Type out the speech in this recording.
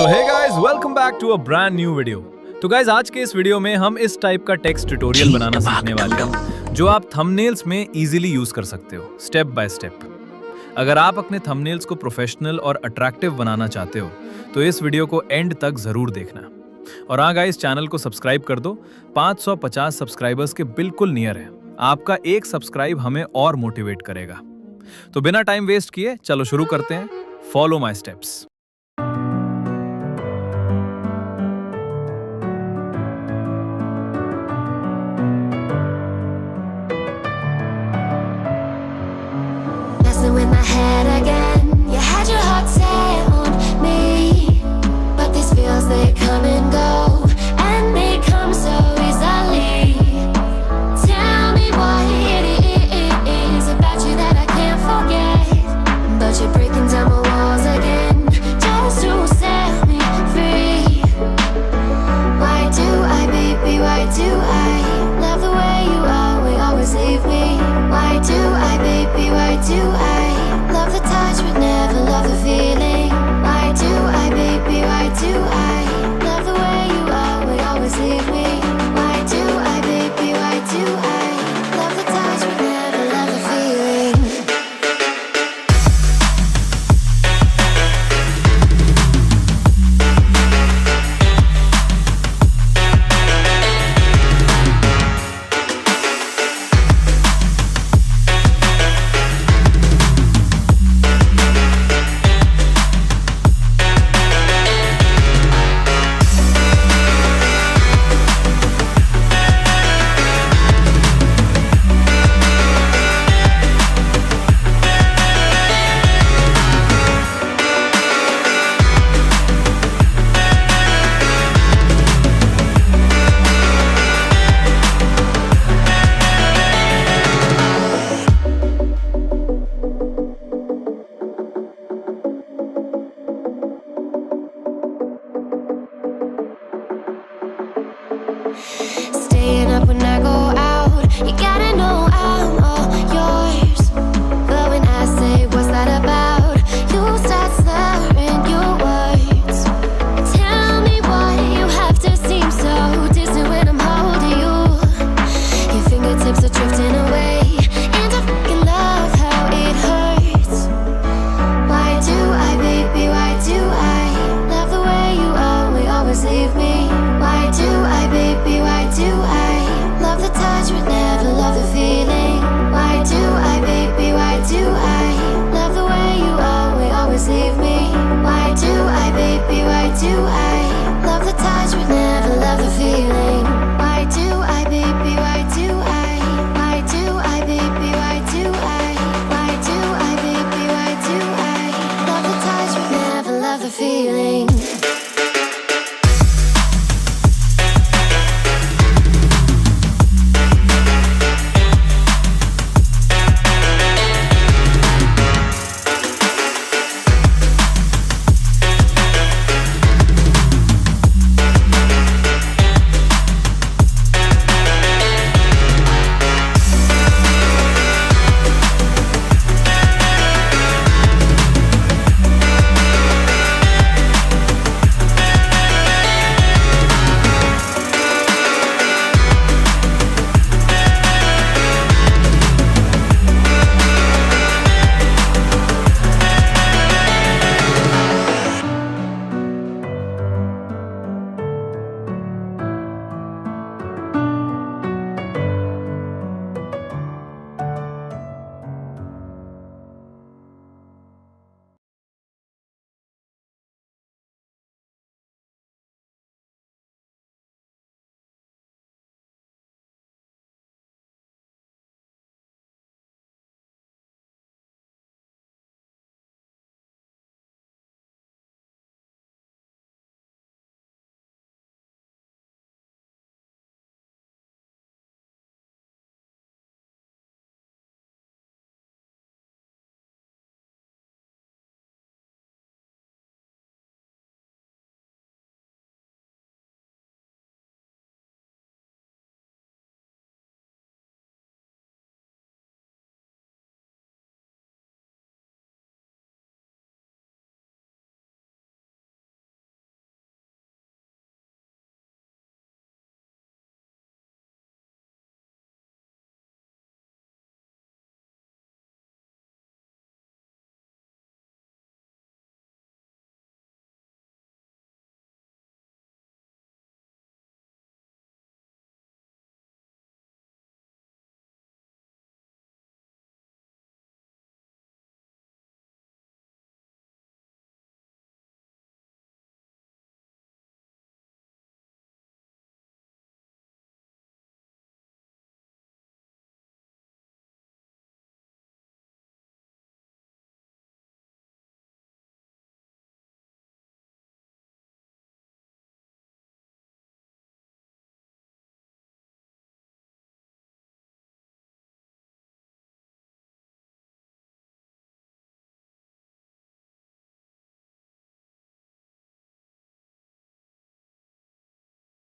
So hey guys, welcome back to a brand new video. तो guys, आज के इस वीडियो में हम इस टाइप का टेक्स्ट ट्यूटोरियल बनाना सीखने वाले हैं जो आप थंबनेल्स में इजीली यूज कर सकते हो स्टेप बाय स्टेप। अगर आप अपने थंबनेल्स को प्रोफेशनल और अट्रैक्टिव बनाना चाहते हो तो इस वीडियो को एंड तक जरूर देखना। और हाँ गाइस, चैनल को सब्सक्राइब कर दो। 550 सब्सक्राइबर्स के बिल्कुल नियर है। आपका एक सब्सक्राइब हमें और मोटिवेट करेगा। तो बिना टाइम वेस्ट किए चलो शुरू करते हैं। Follow my steps. Messing with my head again. You had your heart set on me, but these feels, they come and go, and they come so easily. Tell me what it is about you that I can't forget, but you're breaking down my walls again just to set me free. Why do I, baby, why do I love the way you always leave me? Why do I, baby, why do I love the touch but never love the feeling? Why do I, baby, why do I love the way you always leave me? Why do I, baby, why do I love the touch but never love the feeling? Staying up when I go out, you gotta know I'm all yours. But when I say what's that about, you start slurring your words. Tell me why you have to seem so distant when I'm holding you. Your fingertips are drifting away, and I fucking love how it hurts. Why do I, baby, why do I love the way you always leave me? Why do I, baby, why do I love the touch but never love the feeling? Why do I, baby, why do I love the way you always leave me? Why do I, baby, why do I love the touch but never love the feeling? Why do I, baby, why do I? Why do I, baby, why do I? Why do I, baby, why do I love the touch but never love the feeling?